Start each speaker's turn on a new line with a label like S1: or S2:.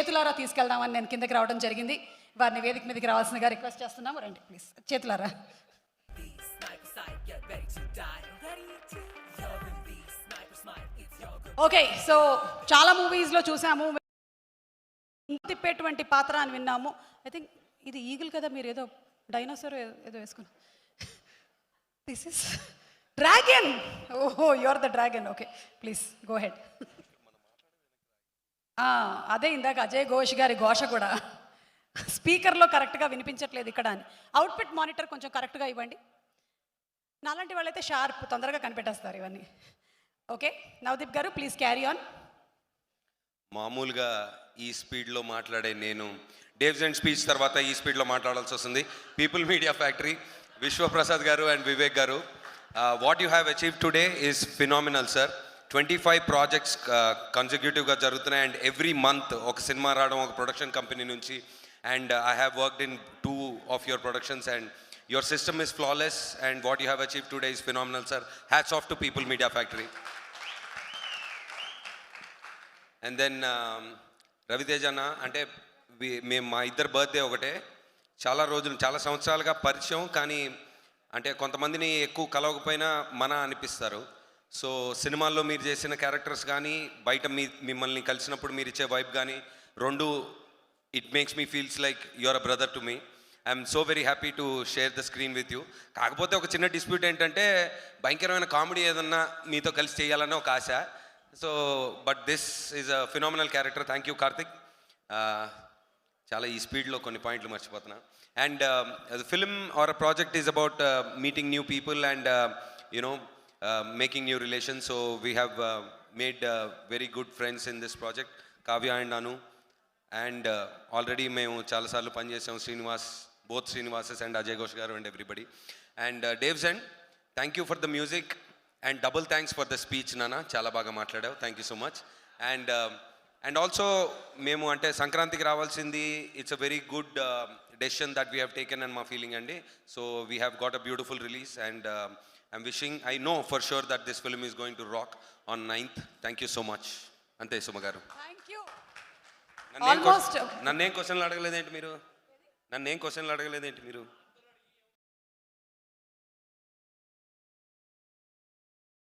S1: చేతులారా తీసుకెళ్దామని నేను కిందకి రావడం జరిగింది. వారిని వేదిక మీదకి రావాల్సిందిగా రిక్వెస్ట్ చేస్తున్నాము. రండి ప్లీజ్, చేతులారా. ఓకే, సో చాలా మూవీస్లో చూసాము, తిప్పేటువంటి పాత్ర అని విన్నాము. ఐ థింక్ ఇది ఈగిల్ కదా, మీరు ఏదో డైనోసార్ ఏదో వేసుకున్నారు. This is dragon. ఓహో, you are the dragon. Okay, please go head. అదే ఇందాక అజయ్ ఘోష్ గారి ఘోష కూడా స్పీకర్లో కరెక్ట్గా వినిపించట్లేదు ఇక్కడ అని. అవుట్పుట్ మానిటర్ కొంచెం కరెక్ట్గా ఇవ్వండి. నాలాంటి వాళ్ళైతే షార్ప్ తొందరగా కనిపెట్టేస్తారు ఇవన్నీ. ఓకే, నవదీప్ గారు ప్లీజ్ క్యారీ ఆన్.
S2: మామూలుగా ఈ స్పీడ్లో మాట్లాడే నేను డేవ్స్ అండ్ స్పీచ్ తర్వాత ఈ స్పీడ్లో మాట్లాడాల్సి వస్తుంది. పీపుల్ మీడియా ఫ్యాక్టరీ, విశ్వప్రసాద్ గారు అండ్ వివేక్ గారు, what you have achieve today is phenomenal sir. 25 projects కన్సిక్యూటివ్గా జరుగుతున్నాయి అండ్ ఎవ్రీ మంత్ ఒక సినిమా రావడం ఒక ప్రొడక్షన్ కంపెనీ నుంచి. And I have worked in 2 of your productions and your system is flawless and what you have achieved today is phenomenal, sir. Hats off to People Media Factory. And then Ravi Teja అన్న అంటే మేము మా ఇద్దరు birthday ఒకటే. చాలా రోజులు చాలా సంవత్సరాలుగా పరిచయం, కానీ అంటే కొంతమందిని ఎక్కువ కలవకపోయినా మన అనిపిస్తారు. సో సినిమాల్లో మీరు చేసిన క్యారెక్టర్స్ కానీ బయట మిమ్మల్ని కలిసినప్పుడు మీరు ఇచ్చే వైబ్ కానీ రెండు it makes me feels like you are a brother to me. I'm so very happy to share the screen with you. కాకపోతే ఒక చిన్న డిస్ప్యూట్ ఏంటంటే భయంకరమైన కామెడీ ఏదన్నా మీతో కలిసి చేయాలన్న ఒక ఆశ. So but this is a phenomenal character. Thank you Karthik. చాలా ఈ స్పీడ్లో కొన్ని పాయింట్లు మర్చిపోతున్నా. And the film or a project is about meeting new people and you know making new relations. So we have made very good friends in this project, Kavya and Anu. And already మేము చాలాసార్లు పనిచేసాం, Srinivas, both Srinivases and Ajay Ghosh garu and everybody. And Dave's end, thank you for the music and double thanks for the speech Nana, chala baga matladavu, thank you so much. And also memu ante sankrantiki ravalsindi, it's a very good decision that we have taken and ma feeling andi. So we have got a beautiful release and I'm wishing, I know for sure that this film is going to rock on 9th. Thank you so much. Ante Suma garu,
S1: thank you.
S2: Almost నన్నేం క్వశ్చన్లు అడగలేదేంటి మీరు?